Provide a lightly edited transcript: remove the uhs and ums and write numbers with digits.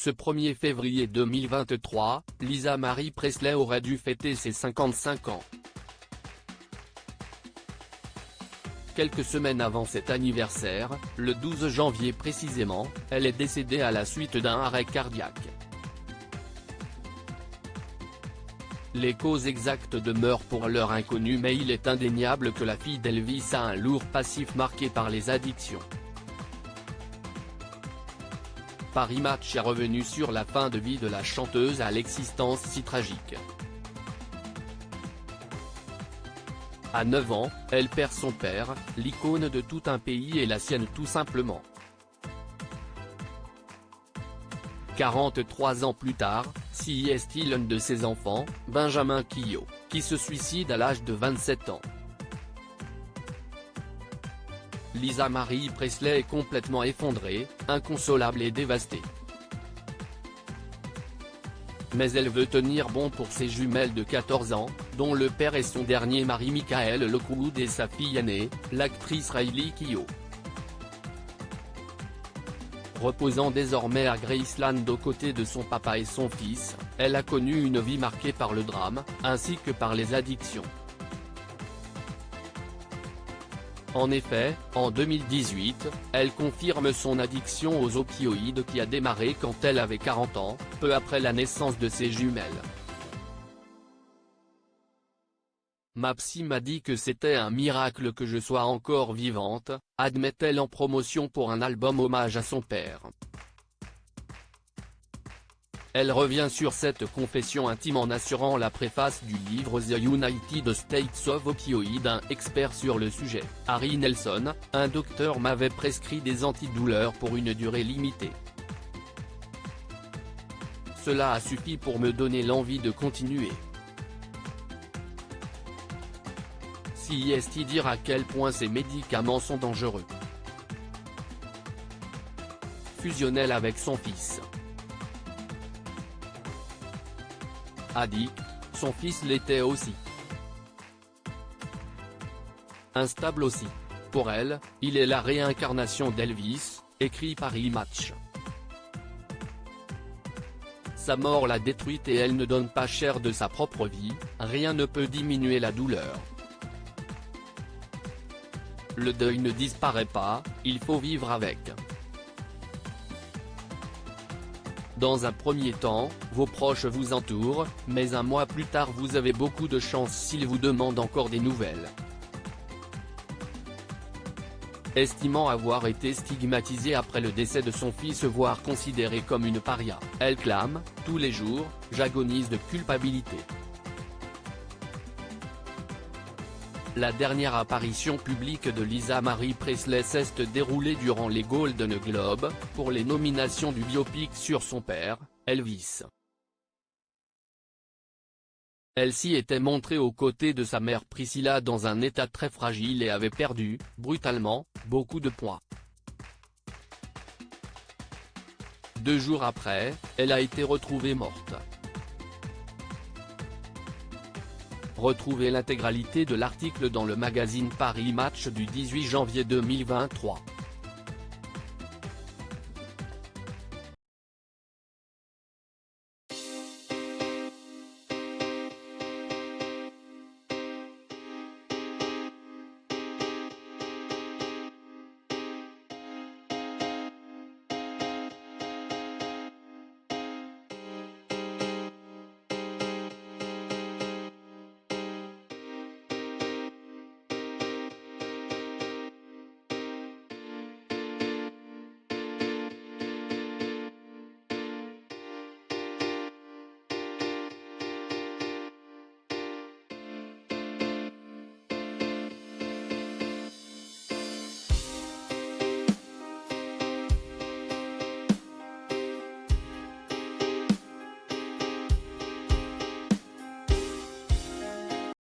Ce 1er février 2023, Lisa Marie Presley aurait dû fêter ses 55 ans. Quelques semaines avant cet anniversaire, le 12 janvier précisément, elle est décédée à la suite d'un arrêt cardiaque. Les causes exactes demeurent pour l'heure inconnues, mais il est indéniable que la fille d'Elvis a un lourd passif marqué par les addictions. Paris Match est revenu sur la fin de vie de la chanteuse à l'existence si tragique. À 9 ans, elle perd son père, l'icône de tout un pays et la sienne tout simplement. 43 ans plus tard, c'est l'un de ses enfants, Benjamin Quillot, qui se suicide à l'âge de 27 ans. Lisa Marie Presley est complètement effondrée, inconsolable et dévastée. Mais elle veut tenir bon pour ses jumelles de 14 ans, dont le père est son dernier mari Michael Lockwood et sa fille aînée, l'actrice Riley Keough. Reposant désormais à Graceland aux côtés de son papa et son fils, elle a connu une vie marquée par le drame, ainsi que par les addictions. En effet, en 2018, elle confirme son addiction aux opioïdes qui a démarré quand elle avait 40 ans, peu après la naissance de ses jumelles. Ma psy m'a dit que c'était un miracle que je sois encore vivante, admet-elle en promotion pour un album hommage à son père. Elle revient sur cette confession intime en assurant la préface du livre The United States of Opioid. Un expert sur le sujet, Harry Nelson, un docteur m'avait prescrit des antidouleurs pour une durée limitée. Cela a suffi pour me donner l'envie de continuer. C'est dire à quel point ces médicaments sont dangereux. Fusionnel avec son fils. Addict, son fils l'était aussi. Instable aussi. Pour elle, il est la réincarnation d'Elvis, écrit Paris Match. Sa mort l'a détruite et elle ne donne pas cher de sa propre vie, rien ne peut diminuer la douleur. Le deuil ne disparaît pas, il faut vivre avec. Dans un premier temps, vos proches vous entourent, mais un mois plus tard vous avez beaucoup de chance s'ils vous demandent encore des nouvelles. Estimant avoir été stigmatisée après le décès de son fils, voire considérée comme une paria, elle clame, tous les jours, j'agonise de culpabilité. La dernière apparition publique de Lisa Marie Presley s'est déroulée durant les Golden Globes, pour les nominations du biopic sur son père, Elvis. Elle s'y était montrée aux côtés de sa mère Priscilla dans un état très fragile et avait perdu, brutalement, beaucoup de poids. 2 jours après, elle a été retrouvée morte. Retrouvez l'intégralité de l'article dans le magazine Paris Match du 18 janvier 2023.